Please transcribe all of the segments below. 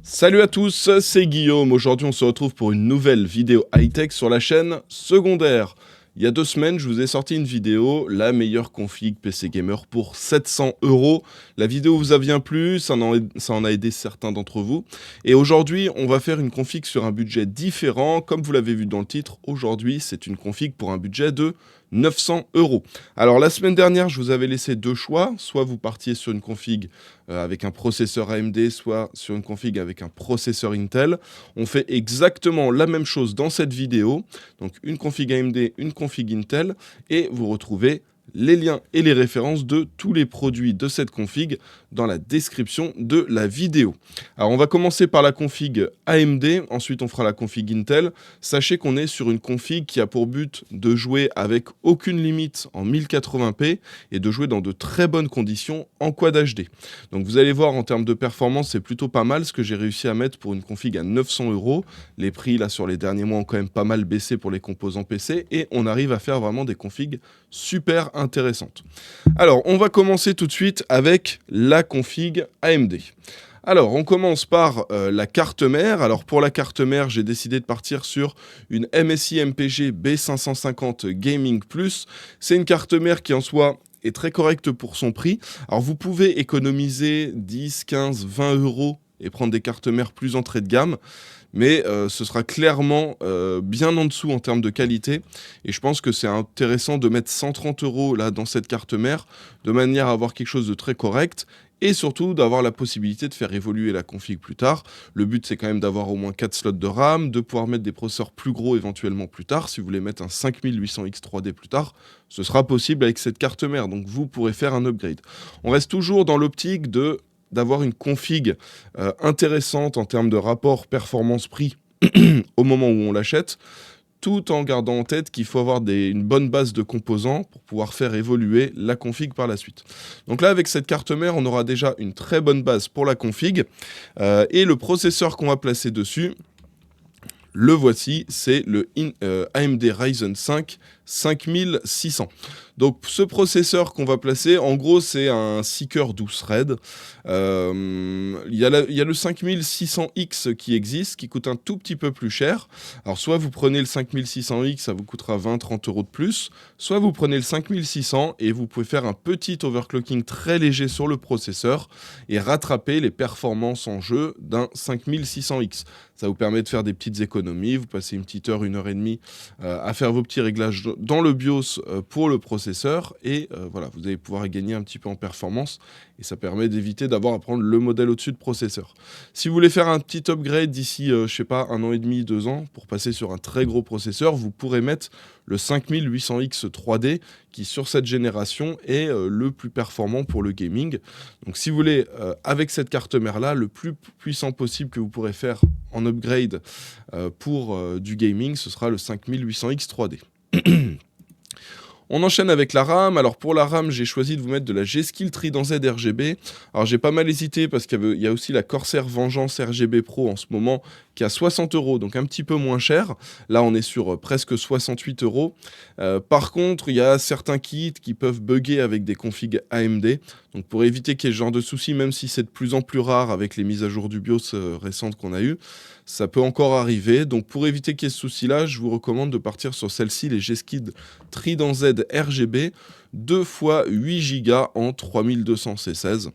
Salut à tous, c'est Guillaume. Aujourd'hui, on se retrouve pour une nouvelle vidéo high-tech sur la chaîne Secondaire. Il y a 2 semaines, je vous ai sorti une vidéo, la meilleure config PC Gamer pour 700 €. La vidéo vous a bien plu, ça en a aidé certains d'entre vous. Et aujourd'hui, on va faire une config sur un budget différent. Comme vous l'avez vu dans le titre, aujourd'hui, c'est une config pour un budget de 900 €. Alors la semaine dernière, je vous avais laissé 2 choix. Soit vous partiez sur une config avec un processeur AMD, soit sur une config avec un processeur Intel. On fait exactement la même chose dans cette vidéo. Donc une config AMD, une config Intel, et vous retrouvez les liens et les références de tous les produits de cette config dans la description de la vidéo. Alors on va commencer par la config AMD, ensuite on fera la config Intel. Sachez qu'on est sur une config qui a pour but de jouer avec aucune limite en 1080p et de jouer dans de très bonnes conditions en Quad HD. Donc vous allez voir, en termes de performance, c'est plutôt pas mal ce que j'ai réussi à mettre pour une config à 900 €. Les prix là sur les derniers mois ont quand même pas mal baissé pour les composants PC et on arrive à faire vraiment des configs super intéressantes. Alors on va commencer tout de suite avec la config AMD. Alors, on commence par la carte mère. Alors, pour la carte mère, j'ai décidé de partir sur une MSI MPG B550 Gaming Plus. C'est une carte mère qui, en soi, est très correcte pour son prix. Alors, vous pouvez économiser 10, 15, 20 € et prendre des cartes mères plus entrée de gamme. Mais ce sera clairement bien en dessous en termes de qualité. Et je pense que c'est intéressant de mettre 130 € là, dans cette carte mère, de manière à avoir quelque chose de très correct. Et surtout d'avoir la possibilité de faire évoluer la config plus tard. Le but, c'est quand même d'avoir au moins 4 slots de RAM, de pouvoir mettre des processeurs plus gros éventuellement plus tard. Si vous voulez mettre un 5800X 3D plus tard, ce sera possible avec cette carte mère. Donc vous pourrez faire un upgrade. On reste toujours dans l'optique d'avoir une config intéressante en termes de rapport performance-prix au moment où on l'achète, tout en gardant en tête qu'il faut avoir une bonne base de composants pour pouvoir faire évoluer la config par la suite. Donc là, avec cette carte mère, on aura déjà une très bonne base pour la config. Et le processeur qu'on va placer dessus, le voici, c'est le AMD Ryzen 5 5600. Donc ce processeur qu'on va placer, en gros, c'est un 6 cœurs 12 threads. Il y a le 5600X qui existe, qui coûte un tout petit peu plus cher. Alors soit vous prenez le 5600X, ça vous coûtera 20-30 € de plus, soit vous prenez le 5600 et vous pouvez faire un petit overclocking très léger sur le processeur et rattraper les performances en jeu d'un 5600X. Ça vous permet de faire des petites économies, vous passez une petite heure, 1 heure et demie à faire vos petits réglages dans le BIOS pour le processeur et voilà, vous allez pouvoir gagner un petit peu en performance et ça permet d'éviter d'avoir à prendre le modèle au-dessus de processeur. Si vous voulez faire un petit upgrade d'ici, je sais pas, 1 an et demi, 2 ans, pour passer sur un très gros processeur, vous pourrez mettre le 5800X 3D qui, sur cette génération, est le plus performant pour le gaming. Donc si vous voulez, avec cette carte mère-là, le plus puissant possible que vous pourrez faire en upgrade pour du gaming, ce sera le 5800X 3D. On enchaîne avec la RAM. Alors pour la RAM, j'ai choisi de vous mettre de la G-Skill Trident Z RGB. Alors j'ai pas mal hésité parce qu'il y a aussi la Corsair Vengeance RGB Pro en ce moment qui a 60 €, donc un petit peu moins cher. Là on est sur presque 68 €. Par contre, il y a certains kits qui peuvent bugger avec des configs AMD. Donc pour éviter qu'il y ait ce genre de soucis, même si c'est de plus en plus rare avec les mises à jour du BIOS récentes qu'on a eues, ça peut encore arriver. Donc pour éviter qu'il y ait ce souci-là, je vous recommande de partir sur celle-ci, les G-Skill Trident Z RGB, 2 x 8 Go en 3216.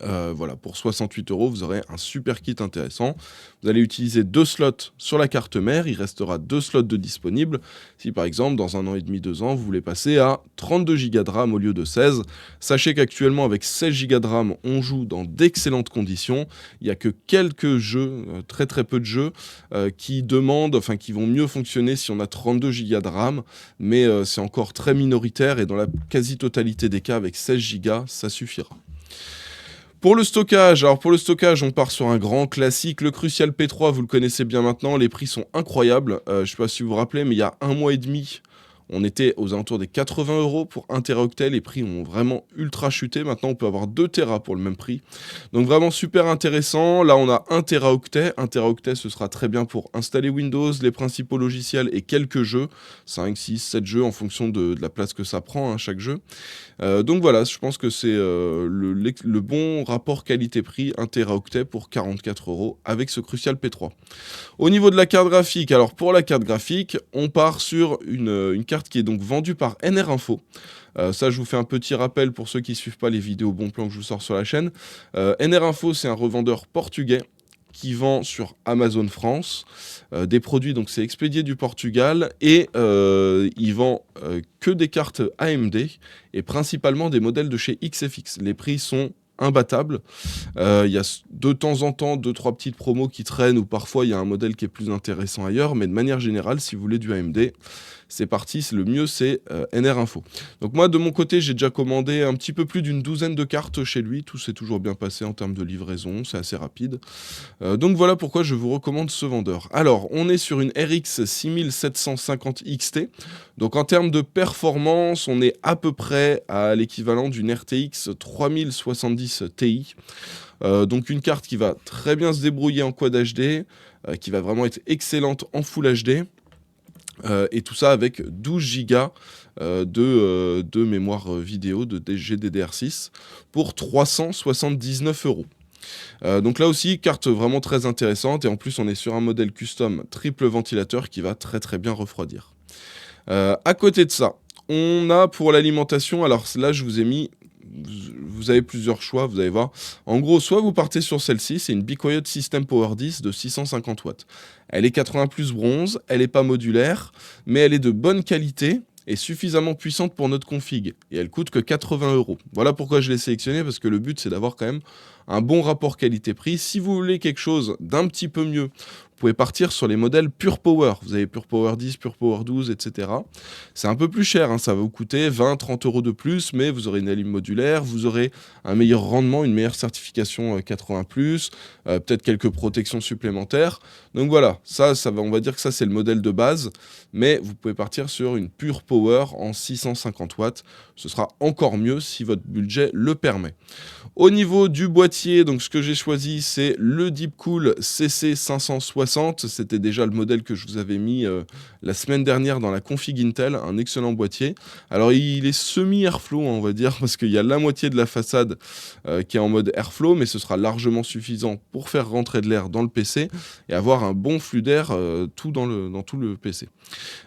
Voilà, pour 68 €, vous aurez un super kit intéressant. Vous allez utiliser 2 slots sur la carte mère, il restera 2 slots de disponibles. Si par exemple, dans 1 an et demi, 2 ans, vous voulez passer à 32 Go de RAM au lieu de 16, sachez qu'actuellement, avec 16 Go de RAM, on joue dans d'excellentes conditions. Il n'y a que quelques jeux, très très peu de jeux, qui vont mieux fonctionner si on a 32 Go de RAM, mais c'est encore très minoritaire et dans la quasi-totalité des cas, avec 16 Go, ça suffira. Pour le stockage, on part sur un grand classique, le Crucial P3, vous le connaissez bien maintenant, les prix sont incroyables. Je ne sais pas si vous vous rappelez, mais il y a 1 mois et demi, On était aux alentours des 80 € pour 1 Teraoctet. Les prix ont vraiment ultra chuté. Maintenant, on peut avoir 2 Tera pour le même prix. Donc vraiment super intéressant. Là, on a 1 Teraoctet. 1 Teraoctet, ce sera très bien pour installer Windows, les principaux logiciels et quelques jeux. 5, 6, 7 jeux en fonction de la place que ça prend, hein, chaque jeu. Donc voilà, je pense que c'est le bon rapport qualité-prix, 1 Teraoctet pour 44 € avec ce Crucial P3. Au niveau de la carte graphique, alors pour la carte graphique, on part sur une carte qui est donc vendue par NR Info. Ça, je vous fais un petit rappel pour ceux qui ne suivent pas les vidéos bon plan que je vous sors sur la chaîne. NR Info, c'est un revendeur portugais qui vend sur Amazon France des produits, donc c'est expédié du Portugal, et il vend que des cartes AMD et principalement des modèles de chez XFX. Les prix sont imbattables. Il y a de temps en temps 2-3 petites promos qui traînent, ou parfois il y a un modèle qui est plus intéressant ailleurs, mais de manière générale, si vous voulez du AMD, c'est parti, le mieux c'est NR Info. Donc moi de mon côté, j'ai déjà commandé un petit peu plus d'une douzaine de cartes chez lui, tout s'est toujours bien passé en termes de livraison, c'est assez rapide. Donc voilà pourquoi je vous recommande ce vendeur. Alors, on est sur une RX 6750 XT, donc en termes de performance, on est à peu près à l'équivalent d'une RTX 3070 Ti. Donc une carte qui va très bien se débrouiller en Quad HD, qui va vraiment être excellente en Full HD. Et tout ça avec 12 Go de mémoire vidéo de GDDR6 pour 379 €. Donc là aussi, carte vraiment très intéressante, et en plus on est sur un modèle custom triple ventilateur qui va très très bien refroidir. À côté de ça, on a pour l'alimentation, alors là je vous ai mis, vous avez plusieurs choix, vous allez voir. En gros, soit vous partez sur celle-ci, c'est une Be Quiet System Power 10 de 650 watts. Elle est 80 plus bronze, elle n'est pas modulaire, mais elle est de bonne qualité et suffisamment puissante pour notre config. Et elle coûte que 80 €. Voilà pourquoi je l'ai sélectionnée, parce que le but c'est d'avoir quand même un bon rapport qualité-prix. Si vous voulez quelque chose d'un petit peu mieux, vous pouvez partir sur les modèles Pure Power. Vous avez Pure Power 10, Pure Power 12, etc. C'est un peu plus cher, hein, ça va vous coûter 20-30 € de plus, mais vous aurez une alim modulaire, vous aurez un meilleur rendement, une meilleure certification 80+, peut-être quelques protections supplémentaires. Donc voilà, on va dire que ça c'est le modèle de base, mais vous pouvez partir sur une Pure Power en 650 watts. Ce sera encore mieux si votre budget le permet. Au niveau du boîtier, donc ce que j'ai choisi, c'est le Deepcool CC560. C'était déjà le modèle que je vous avais mis la semaine dernière dans la config Intel, un excellent boîtier. Alors il est semi-airflow, on va dire, parce qu'il y a la moitié de la façade qui est en mode airflow, mais ce sera largement suffisant pour faire rentrer de l'air dans le PC et avoir un bon flux d'air dans tout le PC.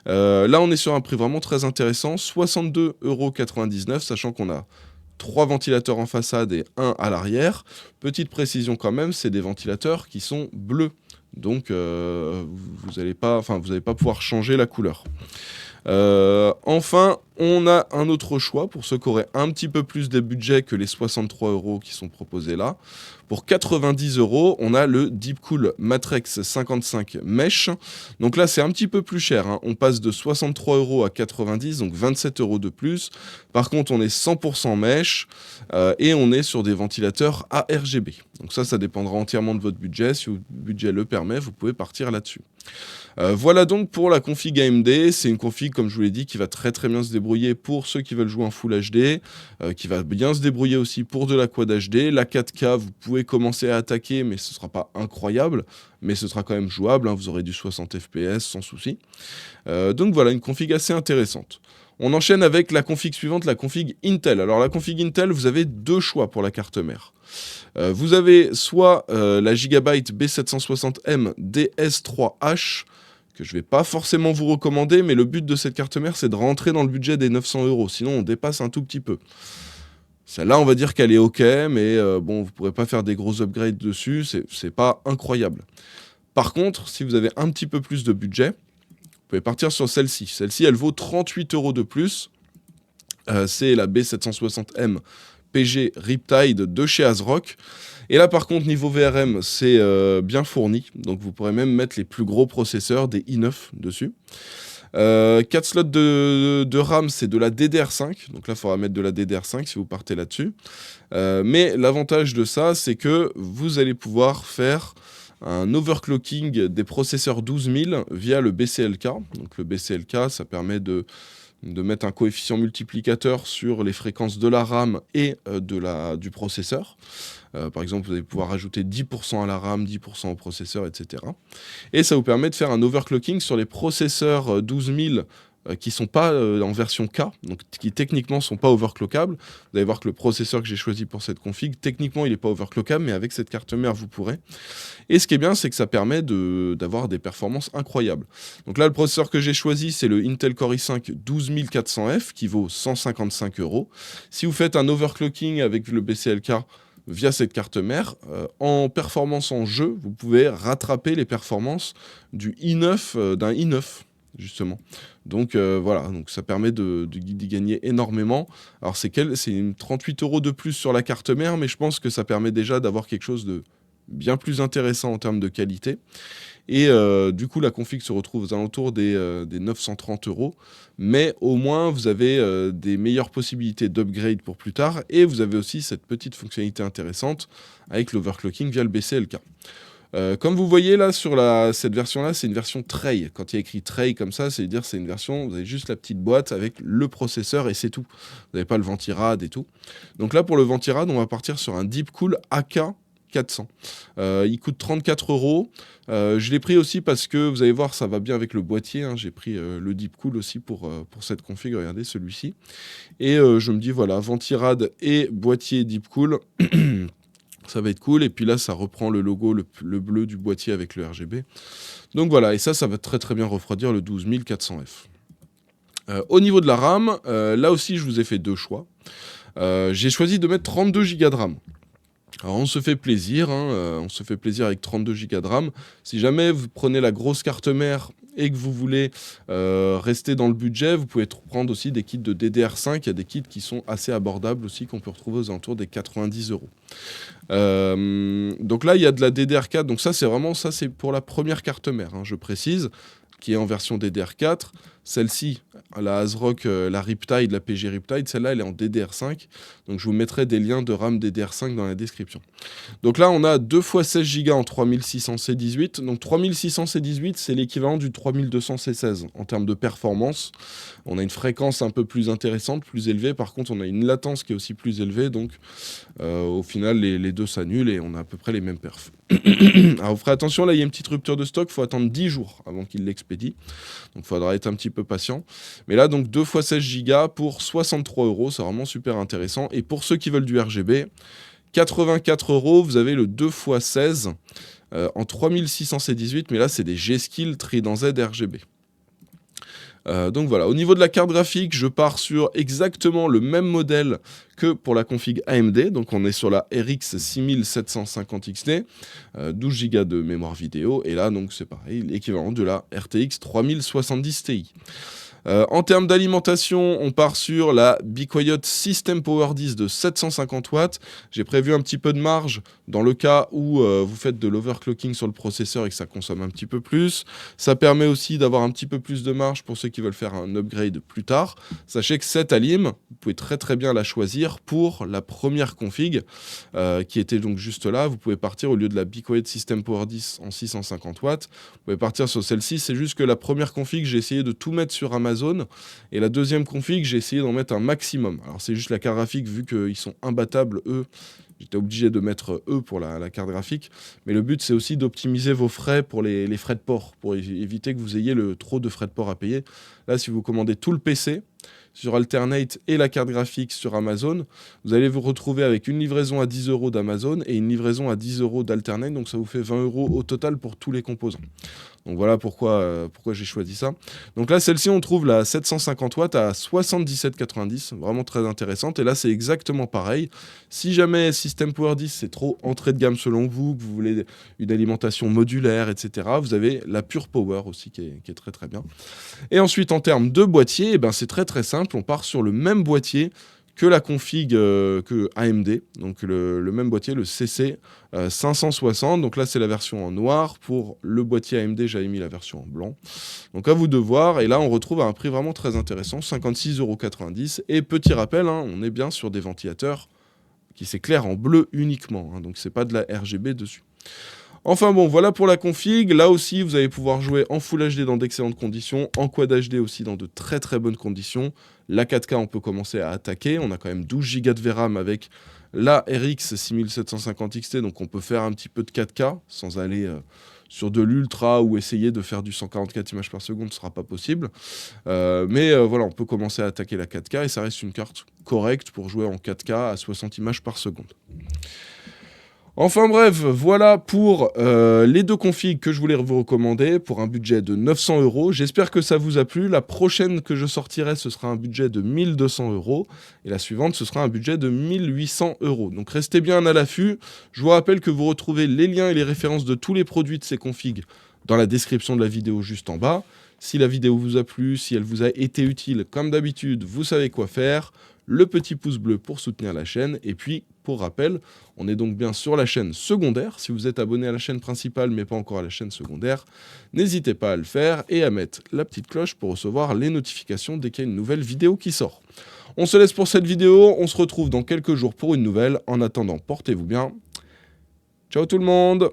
Là, on est sur un prix vraiment très intéressant, 62,99 €, sachant qu'on a 3 ventilateurs en façade et 1 à l'arrière. Petite précision quand même, c'est des ventilateurs qui sont bleus. Donc vous n'allez pas pouvoir changer la couleur. Enfin, on a un autre choix pour ceux qui auraient un petit peu plus de budget que les 63 € qui sont proposés là. Pour 90 €, on a le Deepcool Matrex 55 Mesh. Donc là, c'est un petit peu plus cher, hein. On passe de 63 € à 90, donc 27 € de plus. Par contre, on est 100% Mesh et on est sur des ventilateurs ARGB. Donc ça dépendra entièrement de votre budget. Si votre budget le permet, vous pouvez partir là-dessus. Voilà donc pour la config AMD. C'est une config, comme je vous l'ai dit, qui va très très bien se débrouiller pour ceux qui veulent jouer en Full HD, qui va bien se débrouiller aussi pour de la Quad HD. La 4K, vous pouvez commencer à attaquer, mais ce ne sera pas incroyable, mais ce sera quand même jouable, hein, vous aurez du 60 FPS sans souci. Donc voilà, une config assez intéressante. On enchaîne avec la config suivante, la config Intel. Alors la config Intel, vous avez deux choix pour la carte mère. Vous avez soit la Gigabyte B760M DS3H, que je ne vais pas forcément vous recommander, mais le but de cette carte mère, c'est de rentrer dans le budget des 900 €, sinon on dépasse un tout petit peu. Celle-là, on va dire qu'elle est ok, mais bon, vous ne pourrez pas faire des gros upgrades dessus, c'est pas incroyable. Par contre, si vous avez un petit peu plus de budget, vous pouvez partir sur celle-ci. Celle-ci, elle vaut 38 € de plus. C'est la B760M PG Riptide de chez ASRock. Et là, par contre, niveau VRM, c'est bien fourni. Donc, vous pourrez même mettre les plus gros processeurs, des i9 dessus. 4 slots de RAM, c'est de la DDR5. Donc là, il faudra mettre de la DDR5 si vous partez là-dessus. Mais l'avantage de ça, c'est que vous allez pouvoir faire un overclocking des processeurs 12000 via le BCLK. Donc le BCLK, ça permet de de mettre un coefficient multiplicateur sur les fréquences de la RAM et du processeur. Par exemple, vous allez pouvoir rajouter 10% à la RAM, 10% au processeur, etc. Et ça vous permet de faire un overclocking sur les processeurs 12000 qui ne sont pas en version K, donc qui techniquement ne sont pas overclockables. Vous allez voir que le processeur que j'ai choisi pour cette config, techniquement il n'est pas overclockable, mais avec cette carte mère vous pourrez. Et ce qui est bien, c'est que ça permet d'avoir des performances incroyables. Donc là, le processeur que j'ai choisi, c'est le Intel Core i5 12400F, qui vaut 155 €. Si vous faites un overclocking avec le BCLK via cette carte mère, en performance en jeu, vous pouvez rattraper les performances d'un i9, justement. Donc voilà, donc ça permet d'y gagner énormément. Alors c'est 38 € de plus sur la carte mère, mais je pense que ça permet déjà d'avoir quelque chose de bien plus intéressant en termes de qualité. Et du coup, la config se retrouve aux alentours des 930 €. Mais au moins, vous avez des meilleures possibilités d'upgrade pour plus tard. Et vous avez aussi cette petite fonctionnalité intéressante avec l'overclocking via le BCLK. Comme vous voyez là sur cette version-là, c'est une version tray. Quand il y a écrit tray comme ça, c'est-à-dire c'est une version, vous avez juste la petite boîte avec le processeur et c'est tout. Vous n'avez pas le ventirad et tout. Donc là, pour le ventirad, on va partir sur un Deepcool AK 400. Il coûte 34 €. Je l'ai pris aussi parce que, vous allez voir, ça va bien avec le boîtier. Hein. J'ai pris le Deepcool aussi pour cette config. Regardez celui-ci. Et je me dis, voilà, ventirad et boîtier Deepcool. Ça va être cool. Et puis là, ça reprend le logo, le bleu du boîtier avec le RGB. Donc voilà, et ça va très très bien refroidir le 12400F. Au niveau de la RAM, là aussi, je vous ai fait deux choix. J'ai choisi de mettre 32 Go de RAM. Alors on se fait plaisir, on se fait plaisir avec 32 Go de RAM. Si jamais vous prenez la grosse carte mère et que vous voulez rester dans le budget, vous pouvez prendre aussi des kits de DDR5. Il y a des kits qui sont assez abordables aussi, qu'on peut retrouver aux alentours des 90 €. Donc là, il y a de la DDR4. Donc ça, c'est pour la première carte mère, hein, je précise, qui est en version DDR4. Celle-ci, la ASRock, la Riptide, la PG Riptide, celle-là, elle est en DDR5. Donc je vous mettrai des liens de RAM DDR5 dans la description. Donc là, on a 2 x 16 Go en 3600 C18. Donc 3600 C18, c'est l'équivalent du 3200 C16 en termes de performance. On a une fréquence un peu plus intéressante, plus élevée. Par contre, on a une latence qui est aussi plus élevée. Donc au final, les deux s'annulent et on a à peu près les mêmes perfs. Alors vous ferez attention, là, il y a une petite rupture de stock. Il faut attendre 10 jours avant qu'il l'expédie. Donc il faudra être un petit peu patient. Mais là, donc 2 x 16 Go pour 63 €. C'est vraiment super intéressant. Et pour ceux qui veulent du RGB, 84 €, vous avez le 2 x 16 en 3600 C18. Mais là, c'est des G-Skill Trident Z RGB. Donc voilà, au niveau de la carte graphique, je pars sur exactement le même modèle que pour la config AMD. Donc on est sur la RX 6750 XT, 12 Go de mémoire vidéo. Et là, donc c'est pareil, l'équivalent de la RTX 3070 Ti. En termes d'alimentation, on part sur la Be Quiet System Power 10 de 750 watts. J'ai prévu un petit peu de marge dans le cas où vous faites de l'overclocking sur le processeur et que ça consomme un petit peu plus. Ça permet aussi d'avoir un petit peu plus de marge pour ceux qui veulent faire un upgrade plus tard. Sachez que cette alim, vous pouvez très très bien la choisir pour la première config qui était donc juste là. Vous pouvez partir au lieu de la Be Quiet System Power 10 en 650 watts. Vous pouvez partir sur celle-ci. C'est juste que la première config, j'ai essayé de tout mettre sur Amazon. Et la deuxième config, j'ai essayé d'en mettre un maximum. Alors c'est juste la carte graphique, vu qu'ils sont imbattables, eux, j'étais obligé de mettre eux pour la carte graphique. Mais le but, c'est aussi d'optimiser vos frais pour les frais de port, pour éviter que vous ayez trop de frais de port à payer. Là, si vous commandez tout le PC sur Alternate et la carte graphique sur Amazon, vous allez vous retrouver avec une livraison à 10 € d'Amazon et une livraison à 10 € d'Alternate. Donc ça vous fait 20 € au total pour tous les composants. Donc voilà pourquoi j'ai choisi ça. Donc là, celle-ci, on trouve la 750 watts à 77,90. Vraiment très intéressante. Et là, c'est exactement pareil. Si jamais System Power 10, c'est trop entrée de gamme selon vous, que vous voulez une alimentation modulaire, etc., vous avez la Pure Power aussi qui est très très bien. Et ensuite, en termes de boîtier, eh ben, c'est très très simple. On part sur le même boîtier que la config que AMD, donc le même boîtier, le CC 560. Donc là, c'est la version en noir. Pour le boîtier AMD, j'avais mis la version en blanc. Donc à vous de voir. Et là, on retrouve à un prix vraiment très intéressant, 56,90 €. Et petit rappel, hein, on est bien sur des ventilateurs qui s'éclairent en bleu uniquement. Hein, donc c'est pas de la RGB dessus. Enfin bon, voilà pour la config. Là aussi, vous allez pouvoir jouer en Full HD dans d'excellentes conditions, en Quad HD aussi dans de très très bonnes conditions. La 4K, on peut commencer à attaquer. On a quand même 12 Go de VRAM avec la RX 6750 XT, donc on peut faire un petit peu de 4K sans aller sur de l'ultra ou essayer de faire du 144 images par seconde, ce ne sera pas possible. Mais voilà, on peut commencer à attaquer la 4K et ça reste une carte correcte pour jouer en 4K à 60 images par seconde. Enfin bref, voilà pour les deux configs que je voulais vous recommander pour un budget de 900 €. J'espère que ça vous a plu. La prochaine que je sortirai, ce sera un budget de 1200 € et la suivante, ce sera un budget de 1800 €. Donc restez bien à l'affût. Je vous rappelle que vous retrouvez les liens et les références de tous les produits de ces configs dans la description de la vidéo juste en bas. Si la vidéo vous a plu, si elle vous a été utile, comme d'habitude, vous savez quoi faire. Le petit pouce bleu pour soutenir la chaîne. Et puis, pour rappel, on est donc bien sur la chaîne secondaire. Si vous êtes abonné à la chaîne principale, mais pas encore à la chaîne secondaire, n'hésitez pas à le faire et à mettre la petite cloche pour recevoir les notifications dès qu'il y a une nouvelle vidéo qui sort. On se laisse pour cette vidéo. On se retrouve dans quelques jours pour une nouvelle. En attendant, portez-vous bien. Ciao tout le monde!